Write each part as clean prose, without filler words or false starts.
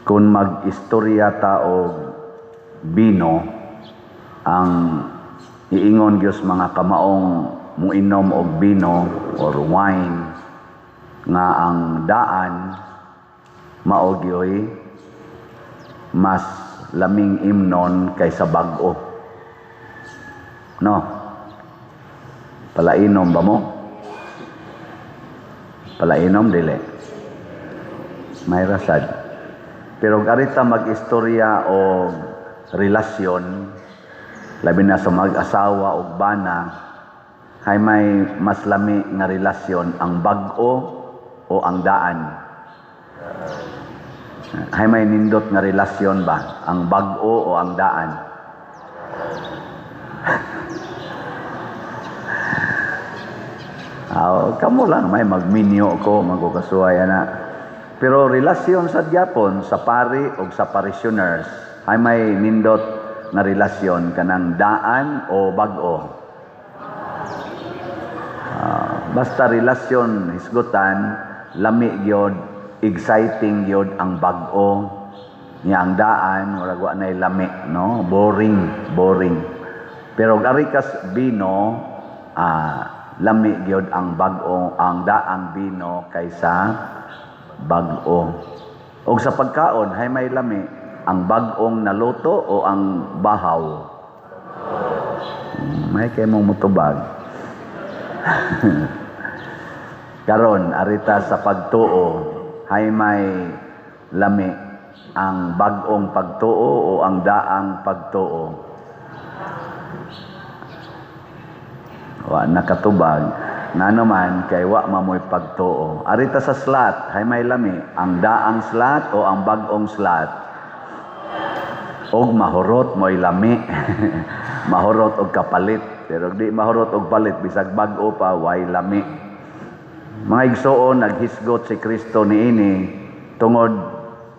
kung mag-istorya ta og bino, ang iingon Diyos mga kamaong muinom og bino or wine nga ang daan mao gyoy mas laming imnon kaysa bag-o. No? Palainom ba mo? Palainom dili. May rasad. Pero garita mag-istorya o relasyon, labi na sa mag-asawa o bana, hay may mas lami nga relasyon ang bag-o o ang daan. Hay may nindot nga relasyon ba? Ang bag-o o ang daan? Kamo lang, may magminyo ko, magkukasuhay na. Pero relasyon sa Japon, sa pari o sa parishioners, ay may nindot na relasyon kanang daan o bag-o. Basta relasyon, hisgutan, lami gyud, exciting gyud ang bag-o. Nga ang daan, wala na lami, no? Boring. Pero garikas bino, lami gyud ang bag-o, ang daang bino kaysa bag-o. O sa pagkaon, hay may lami, ang bag-ong naluto o ang bahaw? May kay mong mutubag. Karon, arita sa pagtuo, hay may lami, ang bag-ong pagtuo o ang daang pagtuo? Wa nakatubag. Nga naman, kay wa mamoy pagtuo. Arita sa slat, hay may lami, ang daang slat o ang bag-ong slat? Og mahurot mo'y lami. Mahurot og kapalit. Pero di mahurot og palit, bisag bag-o pa, way lami. Mga igsoon, naghisgot si Kristo niini, tungod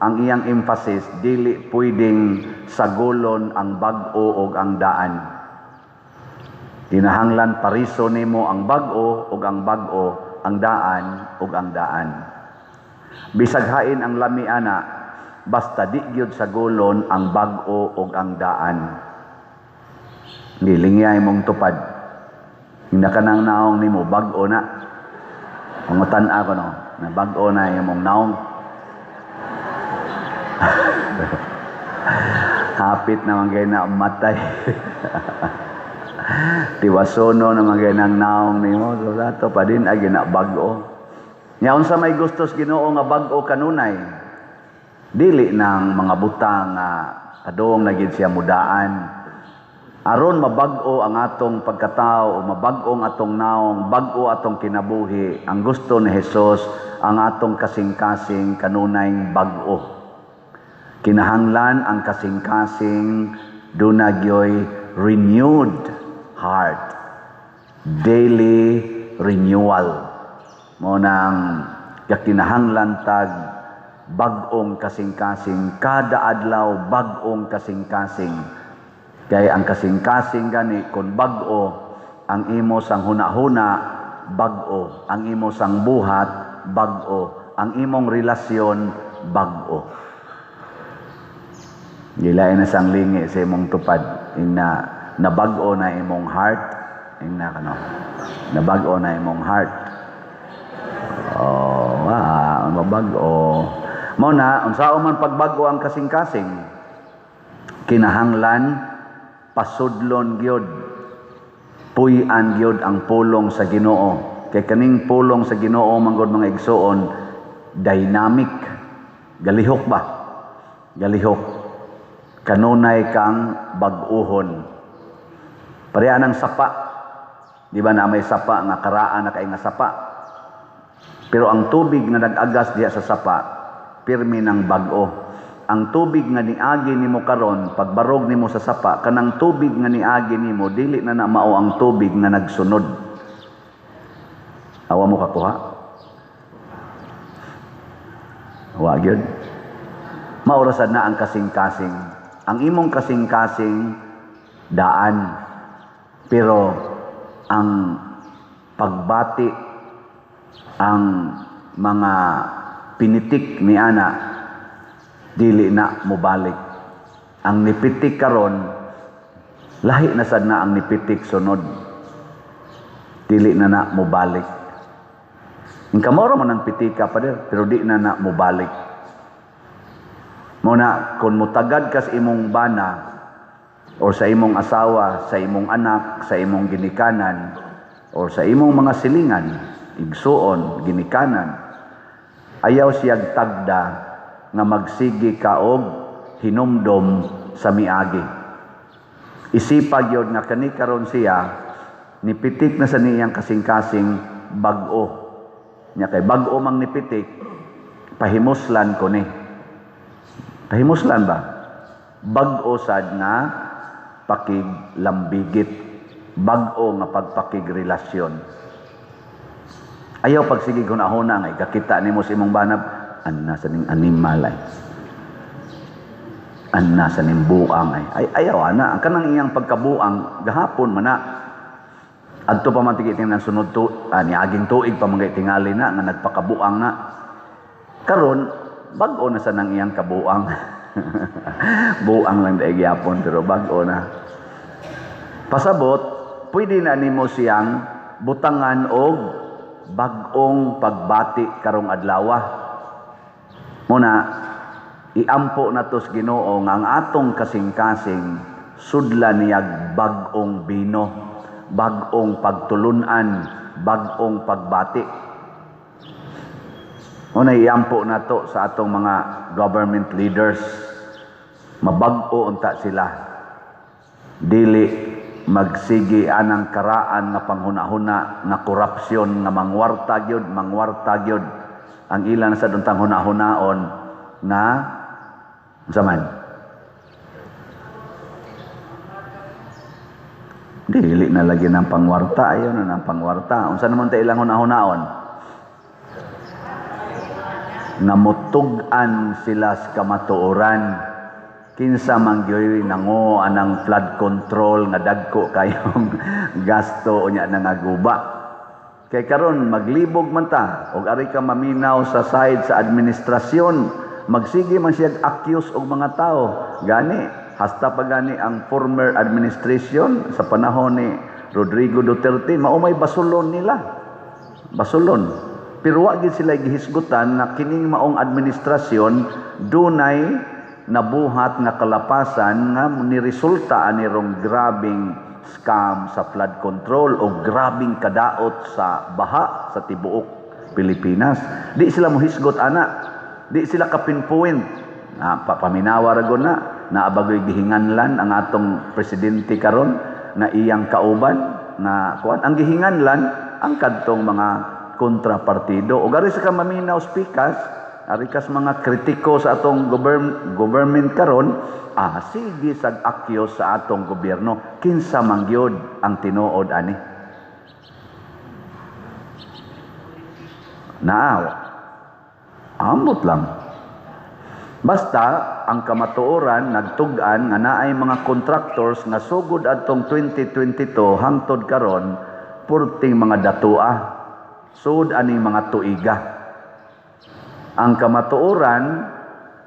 ang iyang emphasis, dili pwedeng sagulon ang bag-o og ang daan. Kinahanglan pariso nimo ang bag-o ug ang bag-o, ang daan ug ang daan. Bisag hain ang lami ana, basta di gyud sagulon ang bag-o ug ang daan. Nilingya imong tupad. Hinda ka nang naong nimo bag-o na. Pangutan ako no, na bag-o na imong naong. Hapit naman kayo na matay. Tiwasono na maginang naong nimo, so dato pa din agi na bag-o. Nya unsa may gustos Ginoo nga bag-o kanunay? Dili nang mga butang nga kadong na gid siya mudaan. Aron mabag-o ang atong pagkatao o mabag-o ang atong naong, bag-o atong kinabuhi, ang gusto ni Hesus ang atong kasing-kasing kanunay bag-o. Kinahanglan ang kasing-kasing dunagyoy renewed heart, daily renewal. Mo nang kinahanglan tag bag-ong kasing-kasing, kada adlaw bag-ong kasing-kasing. Kay ang kasing-kasing gani kun bag-o, ang imo sang hunahuna bag-o, ang imo sang buhat bag-o, ang imong relasyon bag-o. Gilain na sang lingi sa imong tupad, nabag-o na imong heart, nabag-o na imong heart. Mabag-o. Mao na, unsa man pagbag-o ang kasing-kasing, kinahanglan pasudlon gyud, puy-an gyud ang pulong sa Ginoo. Kay kaning pulong sa Ginoo manggod mga igsoon, dynamic, galihok ba? Galihok. Kanunay kang bag-uhon. Pareha ng sapa. Di ba na may sapa nga karaan na kay nga sapa? Pero ang tubig na nag-agas diha sa sapa, pirmi ng bag-o. Ang tubig nga niagi nimo karon, pagbarog nimo sa sapa, kanang tubig nga niagi nimo dili na mao ang tubig nga nagsunod. Awa mo kakuha? Wa gyud. Maurasan na ang kasing-kasing. Ang imong kasing-kasing daan. Pero ang pagbati, ang mga pinitik ni ana, dili na mubalik. Ang nipitik karon, lahi na sad na ang nipitik sunod. Dili na mubalik. Ang kamoro mo ng pitika pa der, pero di na mubalik. Muna, kung mutagad ka sa imong bana, o sa imong asawa, sa imong anak, sa imong ginikanan, o sa imong mga silingan, igsuon, ginikanan, ayaw siyag tagda nga magsigi ka og hinumdom sa miagi. Isipag yun nga kani karon siya, nipitik na sa niyang kasing-kasing bag-o. Nya kay bag-o mang nipitik, pahimuslan ko ni. Pahimuslan ba? Bag-o sad nga pakiglambigit. Bag-o nga pagpakigrelasyon. Ayaw pagsige ko na huna nga ikakita nimo sa imong banab, anna sa ning animalay. Anna sa ning buang ay ayaw ana. Ang kanang iyang pagkabuang gahapon man na. Adto pa man tigiting ng sunod niaging tuig pa mga tingali na nga nagpakabuang na. Karon bag-o na sa nang iyang kabuang. Buang lang daig gyapon pero bag-o na. Pasabot, pwede na nimo siyang butangan og bag-ong pagbati karong adlaw. Muna iampo natos Ginoo nga ang atong kasing-kasing sudlan niyag bag-ong bino, bag-ong pagtulunan, bag-ong pagbati. Una iampo nato sa atong mga government leaders, mabag-o unta sila. Dili magsigi anang karaan nga panghuna-huna nga korupsyon nga mangwarta gyud ang ilan sa duntang huna-hunaon nga zaman. Dili na lagi ng pangwarta, ayaw na ng pangwarta. Unsa naman ta ilang huna-hunaon? Namutug-an sila sa kamatuoran. Kinsa mangyoy nango anang flood control nga dagko kayong gasto unya na nga guba. Kay karon maglibog man ta og ari ka maminaw sa side sa administrasyon, magsige man siya accuse og mga tao. Gani hasta pa gani ang former administration sa panahon ni Rodrigo Duterte maumay basulon nila. Basulon. Pero wa gid sila gihisgutan na kining maong administrasyon dunay nabuhat nga kalapasan nga niresulta ani rong grabing scam sa flood control o grabing kadaot sa baha sa tibuok Pilipinas. Di sila mohisgot ana. Di sila kapinpoint. Paminawa ragon na naabagoy gihinganlan ang atong presidente karon na iyang kauban na kuan ang gihinganlan ang kadtong mga kontrapartido. O gari sa kamaminaw speakers, ari kas mga kritiko sa atong government karon, sige sag akyo sa atong gobyerno. Kinsa man gyud ang tinuod ani? Naaw. Ambot lang. Basta ang kamatuoran nagtug-an nga naay mga contractors nga sugod adtong 2022 hangtod karon purting mga datua. Sud aning mga tuiga. Ang kamatuoran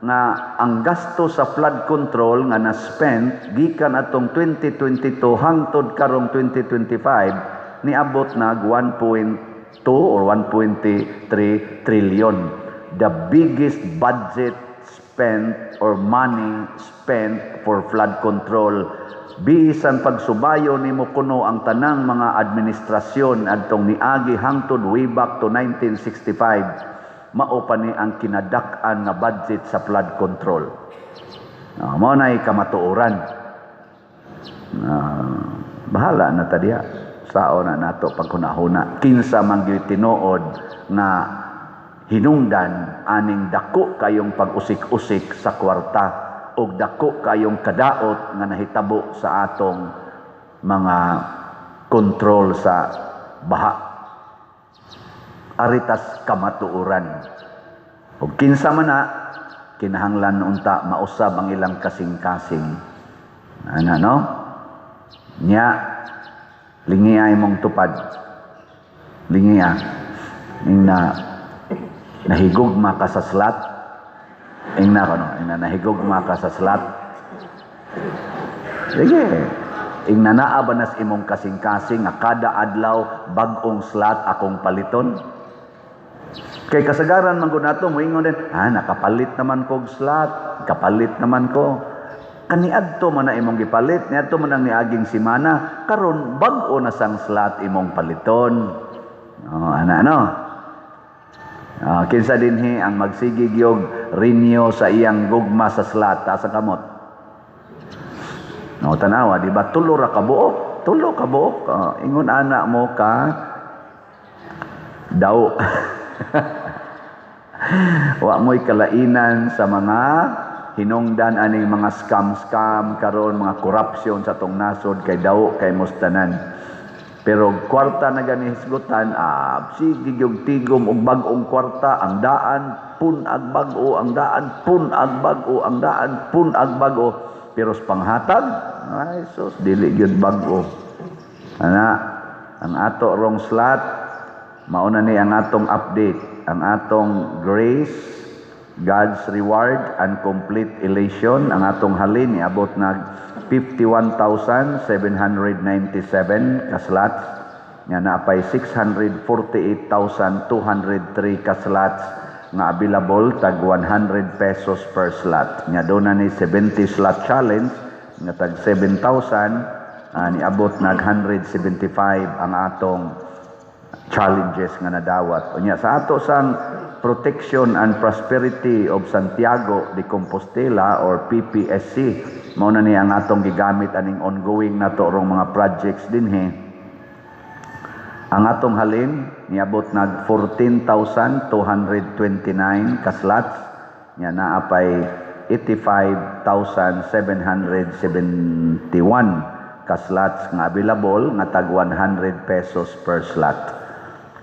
nga ang gasto sa flood control nga na-spend gikan atong 2022 hangtod karong 2025 niabot nag 1.2 or 1.3 trillion. The biggest budget spent or money spent for flood control. Bisan pagsubayo nimo kuno ang tanang mga administrasyon adtong niagi hangtod way back to 1965 mao pa ni ang kinadak-an nga budget sa flood control. Mao nay kamatuoran. Bahala na ta diha. Sao na nato pagkunahuna. Kinsa man gyud tinuod na hinungdan aning dako kayong pag-usik-usik sa kwarta og dako kayong kadaot nga nahitabo sa atong mga kontrol sa baha. Aritas kamatuoran. Og kinsa man na kinahanglan unta mausab ang ilang kasing-kasing. Ana no? Nya lingi ay mong tupad. Lingi ning na nahigugma ka sa slat Ingna ko no, ingna nahigugma ka sa slot. Sige. Ingna naa ba nas imong kasing-kasing nga kada adlaw bag-ong slot akong paliton? Kay kasagaran man gud nato moingon din, nakapalit naman kog slot, kapalit naman ko. Kaniadto man na imong gipalit, niadto man ang niaging semana, karon bag-o na sang slot imong paliton. Kinsa dinhi ang magsigig yog renew sa iyang gugma sa slot sa kamot. Tanawa, di ba? Tulo ka buok. Ingon anak mo ka daw. Wa mo'y kalainan sa mga hinungdan aning mga scam karon, mga corruption sa tong nasod kay daw kay mustanan. Pero kwarta na gani hisgutan, sige yung tigom og bag-ong kwarta, ang daan pun ag bag-o, ang daan pun ag bag-o, ang daan pun ag bag-o. Pero sa panghatag, ay sus, dili gyud bag-o. Ang ato rong slot, mauna ni ang atong update, ang atong grace, God's reward and complete elation, ang atong halin niabot na 51,797 ka slots, nga naapay 648,203 ka slots nga available tag 100 pesos per slot. Nga doon na ni 70 slot challenge nga tag 7,000, niabot nag 175 ang atong challenges nga nadawat. Unya sa ato sang Protection and Prosperity of Santiago de Compostela or PPSC, mao na ni ang atong gigamit aning ongoing nato rong mga projects dinhi. Ang atong halin niabot nag 14,229 ka slots, nya naapay 85,771 ka slots nga available nga tag 100 pesos per slot.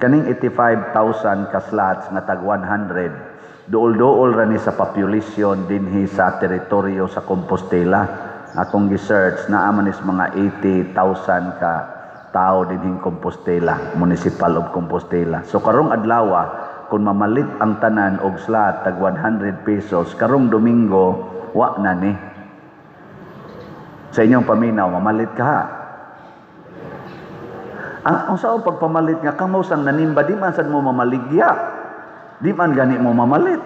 Kaning 85,000 ka slots nga tag 100, duol-duol ra ni sa population dinhi sa teritoryo sa Compostela. Akong gi-search naa man is mga 80,000 ka tao dinhi Compostela, Municipal of Compostela. So karong adlaw kung mamalit ang tanan og slot tag 100 pesos, karong Domingo wa na ni. Sa inyong paminaw mamalit ka ha. Ang sao pagpamalit nga kamo sang nanimba di man sad mo mamaligya. Di man gani mo mamalit.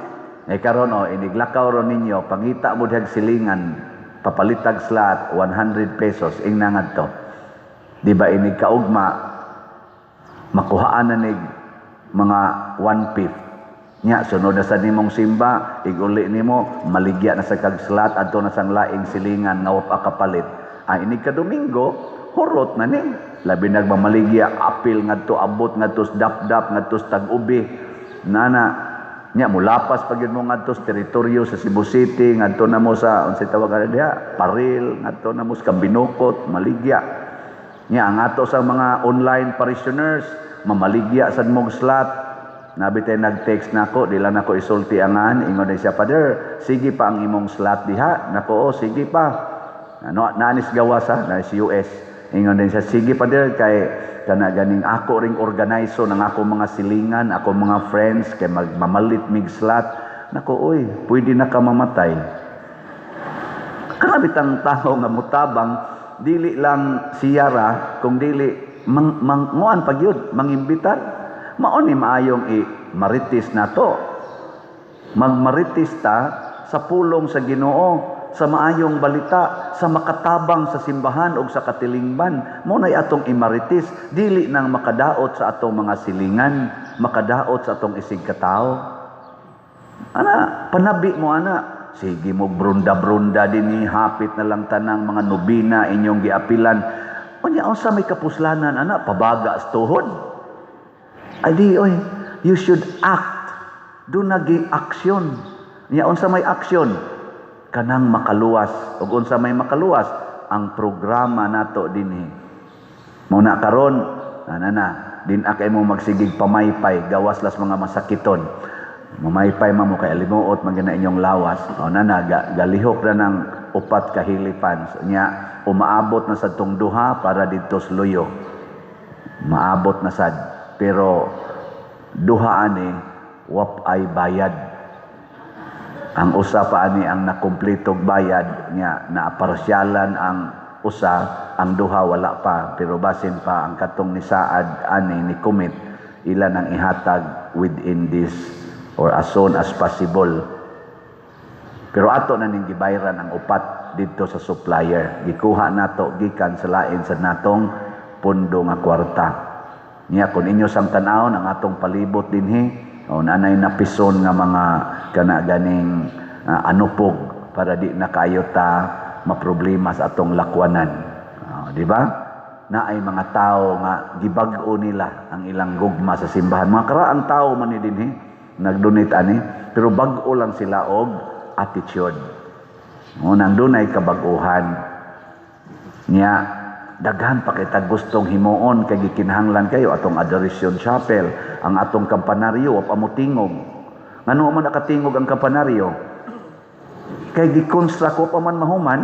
Karon iniglakaw ron ninyo, pangita mo dihag silingan, papalitag slot 100 pesos ingna ngadto. Di ba inig kaugma makuhaan na nig mga 1/5. Nya sunod na sa nimong simba, iguli nimo maligya na sa kag slot adto na sang laing silingan nga wa kapalit. Inig ka Domingo, hurot na ni. Labi nagmamaligya, apil ngadto abot ngadto dap-dap ngadto tag-ubi. Nana nya mulapas pagyud mo ngadto sa teritoryo sa Cebu City, ngadto na mo sa unsay tawag ana diha, Paril, ngadto na mo sa Binukot, maligya. Nya ang ato sa mga online parishioners, mamaligya sad mong slot. Nabitay nag-text nako, dila nako isulti angan, ingon siya, "Father, sige pa ang imong slot diha." Nako, sige pa. Naanis gawas na sa US. Ingon din siya, sige pa dir kay kana ganing ako ring organizo ng ako mga silingan, ako mga friends kay magmamalit mig slot. Nako oy, pwede na ka mamatay. Kana bitang tao nga mutabang dili lang siyara kung dili manguan pagyud mangimbitan. Mao ni maayong maritis nato. Magmaritis ta sa pulong sa Ginoo, sa maayong balita, sa makatabang sa simbahan o sa katilingban. Muna'y atong imaritis, dili nang makadaot sa atong mga silingan, makadaot sa atong isig katao. Panabi mo sige mo brunda-brunda dinhi, hapit na lang tanang mga nobina inyong giapilan. Unya unsa may kapuslanan pabaga sa tuhod? You should act. Do nagi aksyon. Unya unsa may aksyon? Kanang makaluwas ug unsa may makaluwas ang programa nato dinhi. Muna karon din akay mo magsigig pamaypay gawas las mga masakiton. Mamaypay mo kay alimuot magina inyong lawas. Galihok na ng 4 ka hilifans. Nya umaabot na sa tong duha para didto sa luyo. Maabot na sad pero duha ani wap ay bayad. Ang usa pa ani ang nakumpletog bayad nga naaparsyalan ang usa, ang duha wala pa, pero basin pa ang katong ni Saad ani ni commit ila nang ihatag within this or as soon as possible. Pero ato na ning gibayran ang upat didto sa supplier. Gikuha nato gikan sa lain sa natong pundo nga kwarta. Niya kung inyo sang tan-awon ang atong palibot dinhi, o nanay napison nga mga kana ganing anupog para di na kayo ta maproblema sa atong lakwanan. Di ba? Na ay mga tao nga gibag-o nila ang ilang gugma sa simbahan. Mga karaang tao man ni dinhi nagdonate ani, pero bag-o lang sila og attitude. Nang dunay kabag-uhan niya, daghan pa kita gustong himuon kay gikinahanglan kayo atong adoration chapel, ang atong kampanaryo wa pamutingog. Ngano man nakatingog ang kampanaryo? Kay gikonstruct ko pa man mahuman.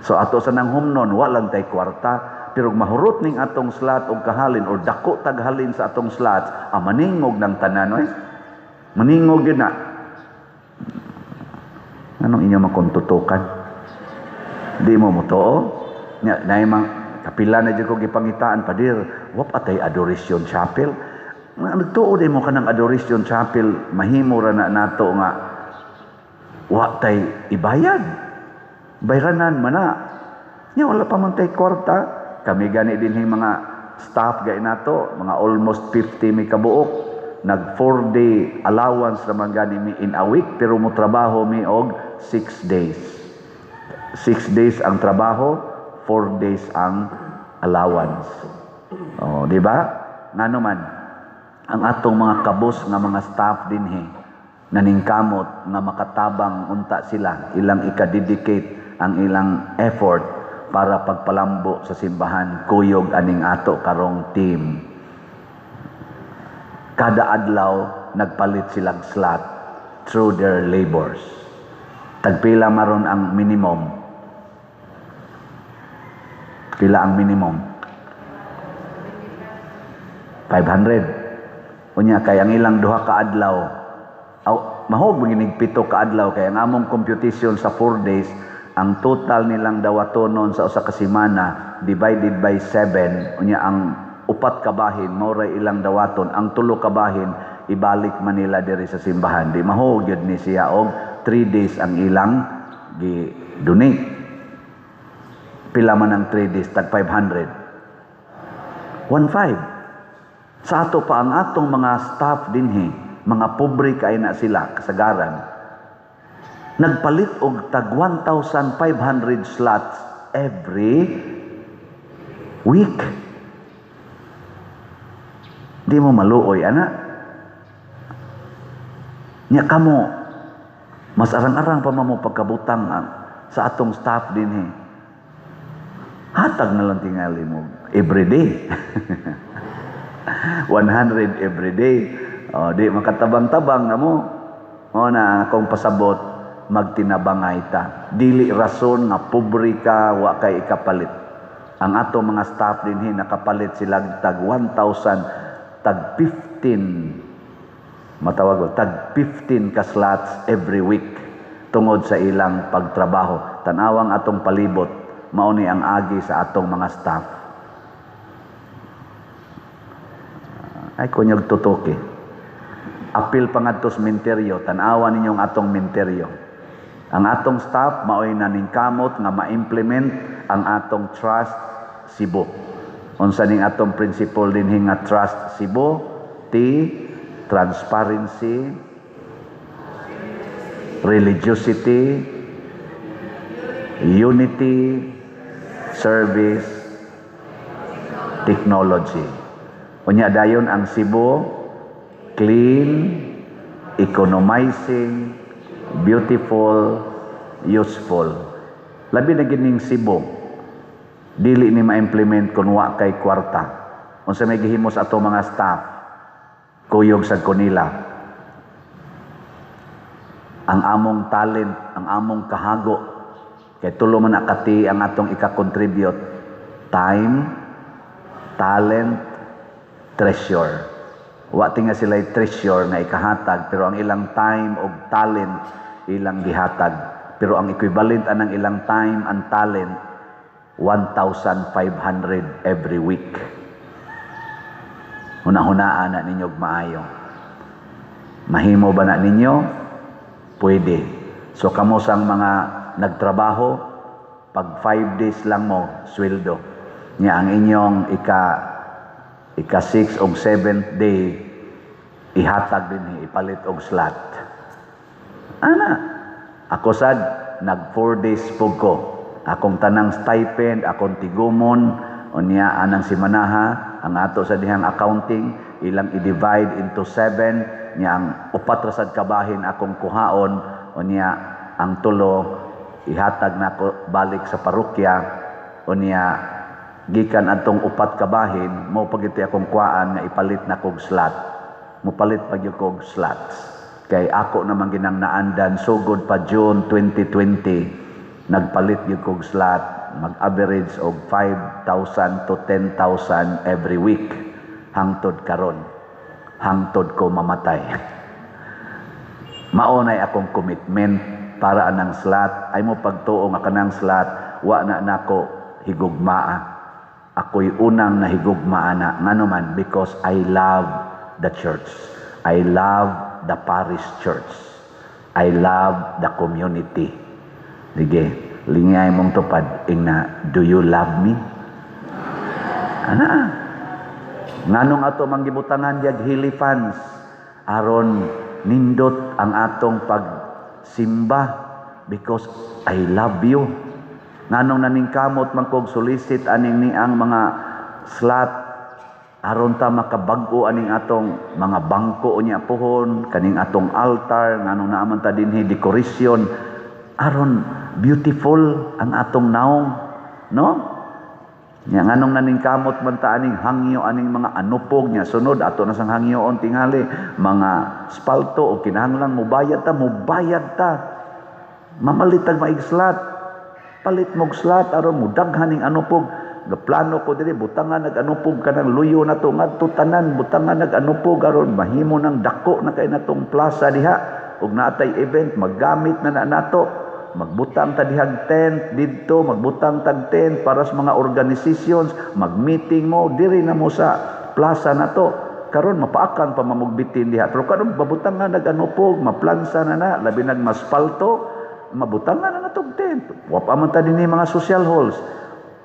So ato sa nang humnon wa lang tay kwarta, pero mahurot ning atong slot og kahalin or dako taghalin sa atong slots, maningog ng tanan oy. Maningog yun na. Anong inyo makontutukan? Di mo motoo? Naimang kapila na dyan ko gipangitaan, Padir, wap atay adoration chapel. Nagtuo din mo ka ng adoration chapel, mahimo ra na nato nga, wap tay ibayad. Bayranan man na. Nya wala pa man tay kwarta. Kami gani din yung mga staff gay nato, mga almost 50 may kabuok. Nag 4-day allowance naman gani mi in a week, pero mo trabaho mi og 6 days. 6 days ang trabaho, 4 days ang allowance. Di ba? Ngano man ang atong mga kabus nga mga staff dinhi naningkamot nga makatabang unta sila, ilang ikadedicate ang ilang effort para pagpalambo sa simbahan, kuyog aning ato karong team. Kada adlaw nagpalit silang slot through their labors. Tagpila maron ang minimum. Pila ang minimum? 500. Unya kay ang ilang duha ka adlaw, mahog maginig 7 ka adlaw kay ang among computation sa 4 days, ang total nilang dawatonon sa usa ka semana divided by 7, unya ang upat ka bahin mao ilang dawaton, ang 3 ka bahin ibalik man nila diri sa simbahan. Di mahog gyud ni siya og 3 days ang ilang gi-donate. Pila man ang 3 days, tag 500. 1.5. Sa ato pa ang atong mga staff dinhi, mga pobre kay na sila, kasagaran. Nagpalit og tag 1,500 slots every week. Di mo maluoy, ana. Nya kamo, mas arang-arang pa mo pagkabutang sa atong staff dinhi. Hatag na lang tingali mo every day. 100 every day. Di makatabang-tabang na mo. Na akong pasabot, magtinabangay ta. Dili rason nga pobre ka, wa kay ikapalit. Ang ato mga staff dinhi nakapalit sila tag 1,000, tag 15, matawag tag 15 ka slots every week tungod sa ilang pagtrabaho. Tanawang atong palibot, mauni ang agi sa atong mga staff. Ay kunyog tutuki. Apil pangadto sa menteryo, tanawa ninyong atong menteryo. Ang atong staff maoy naningkamot nga ma-implement ang atong Trust Cebu. Unsa ning atong principle dinhi nga Trust Cebu? Transparency, religiosity, unity, service, technology. Unya dayon ang Cebu, clean, economizing, beautiful, useful. Labi na gining Cebu, dili ni ma-implement kung wa kay kwarta. Unsa may gihimo sa ato mga staff, kuyog sa kunila. Ang among talent, ang among kahago, kay tulo man akati ang atong ika-contribute. Time, talent, treasure. Wa tinga sila'y treasure nga ikahatag, pero ang ilang time o talent ilang gihatag. Pero ang equivalent anang ilang time and talent 1,500 every week. Hunahunaan na ninyo maayo. Mahimo ba na ninyo? Pwede. So kamo sang mga nagtrabaho, pag 5 days lang mo sweldo. Nya ang inyong ika 6 o 7th day ihatag din, ipalit og slot. Ana, ako sad nag 4 days pug ko. Akong tanang stipend, akong tigumon, unya anang simanaha, ang ato sa dihang accounting, ilang i-divide into 7, nya ang upat ra sad kabahin akong kuhaon, unya ang tulo ihatag nako balik sa parokya, unya gikan adtong upat kabahin mo pagiti akong kuhaan nga ipalit na kog slot. Mupalit pa gyud kog slots. Kay ako naman ginang naandan sugod pa June 2020 nagpalit gyud kog slot, mag-average og 5,000 to 10,000 every week hangtod karon. Hangtod ko mamatay. Maunay akong commitment para anang slot ay mo pagtuo nga kanang slot wa na nako higugmaa. Ako'y unang nahigugmaan na ngano man because I love the church. I love the parish church. I love the community. Sige, lingay mong tupad na, do you love me? Ana, nganong ato manggibutangan diag hilifans aron nindot ang atong pagsimba because I love you. Nganong naningkamot man kog solicit aning ni ang mga slot aron ta makabag-o aning atong mga bangko unya pohon, kaning atong altar, nganong naaman ta dinhi decoration aron beautiful ang atong naong, no? Nya nganong naningkamot man ta aning hangyo aning mga anupog nya sunod ato na sang hangyoon tingali mga spalto o kinahanglan mubayad ta mamalitag maigslot palit mog slot aron mo daghan ning anupog gaplano ko diri butangan nag-anupog kanang luyo na to ngadto tanan butangan nag-anupog aron mahimo nang dako na kay natong plaza diha ug naatay event maggamit na nato magbutang ta dihang tent didto magbutang tag tent para sa mga organizations mag-meeting mo diri na mo sa plaza na to karon mapaakan pa mamugbitin diha pero karon babutangan nag-anupog maplansa na labi nag maspalto mabutangan na natong tent. Wapa man ta dinhi mga social halls.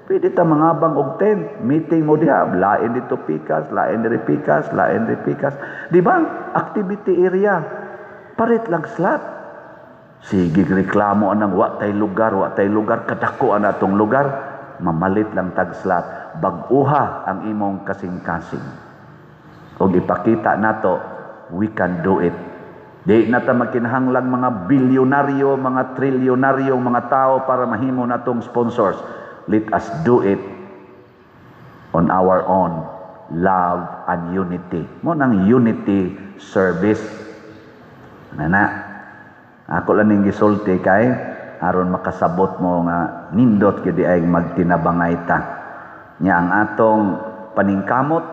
Pwede ta mangabang og tent. Meeting mo diha, lain dito pikas, lain diri pikas, lain diri pikas. Di ba? Activity area. Parit lang slot. Sige reklamo anang wa tay lugar kadako ana tong lugar. Mamalit lang tag slot. Bag-uha ang imong kasing-kasing. Og ipakita nato, we can do it. Di na ta magkinahanglang mga bilyonaryo, mga trilyonaryo, mga tao para mahimo natong sponsors. Let us do it on our own. Love and unity. Mo nang unity service. Nana, ako lang ning gisulti kay aron makasabot mo nga nindot gyud ay magtinabangay ta. Nya ang atong paningkamot,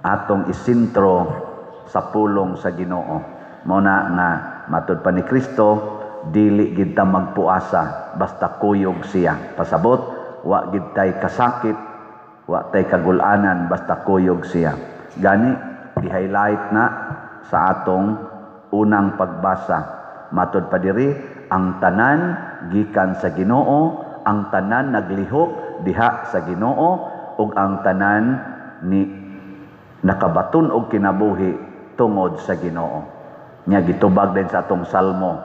atong isintro sa pulong sa Ginoo. Muna nga matud pa ni Kristo dili gid ta magpuasa basta kuyog siya pasabot wa gid tay kasakit wa tay kagulanan basta kuyog siya gani i-highlight na sa atong unang pagbasa matud pa diri ang tanan gikan sa Ginoo ang tanan naglihok diha sa Ginoo ug ang tanan ni nakabaton og kinabuhi tungod sa Ginoo. Nya gitubag din sa atong salmo,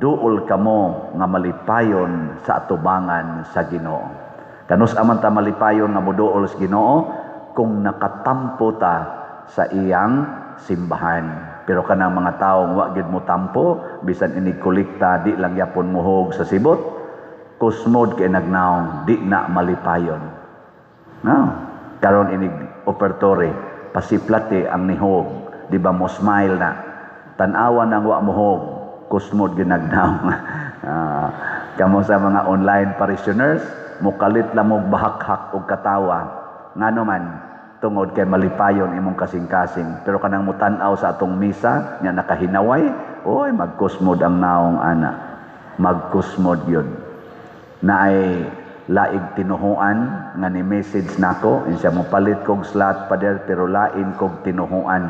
duol kamo nga malipayon sa atubangan sa Ginoo. Kanus aman ta malipayon nga moduol sa Ginoo kung nakatampo ta sa iyang simbahan. Pero kanang mga taong wa gid mo tampo, bisan ini kolekta di lang yapon muhog sa sibot, kusmod kay nagnaong di na malipayon. No? Karon ini operatory, pasiplate ang nihog, di ba mo smile na. Tanawan ang wa mohog kusmod ginagnaw. Kamo sa mga online parishioners mukalit lamog bahak-hak og katawa ngano man tungod kay malipayon imong kasing-kasing. Pero kanang mutan-aw sa atong misa nga nakahinaway, oy magkusmod ang naong ana. Magkusmod yun. Na ay laig tinuhuan nga ni message nako, insya mo palit kog slot pader pero lain kog tinuhuan.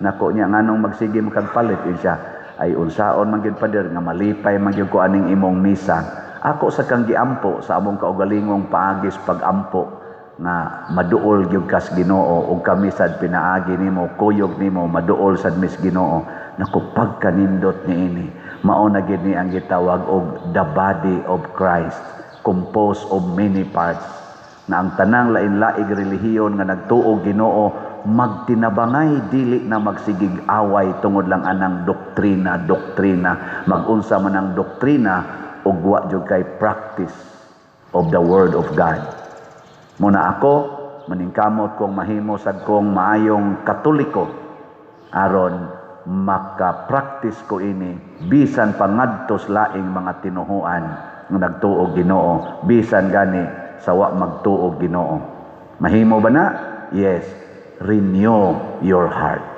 Nako niya nganong magsige makagpalit insya ay unsaon man gyud pader nga malipay man gyud ko aning imong misa. Ako sa kang giampo sa among kaugalingong paagis pagampo nga maduol gyud kas Ginoo ug kami sad pinaagi nimo kuyog nimo maduol sad mis Ginoo. Naku pagkanindot niini mao na gid ni ang gitawag og the body of Christ, composed of many parts, na ang tanang lain-laing relihiyon nga nagtuo Ginoo magtinabangay dili na magsigig away tungod lang anang doktrina magunsa man ang doktrina ug wa jud kay practice of the word of God. Muna ako maningkamot kong mahimo sad kong maayong Katoliko aron maka-practice ko ini bisan pangadtos laing mga tinuhuan nga nagtuo Ginoo, bisan gani sa wa magtuo Ginoo. Mahimo ba na? Yes. Renew your heart.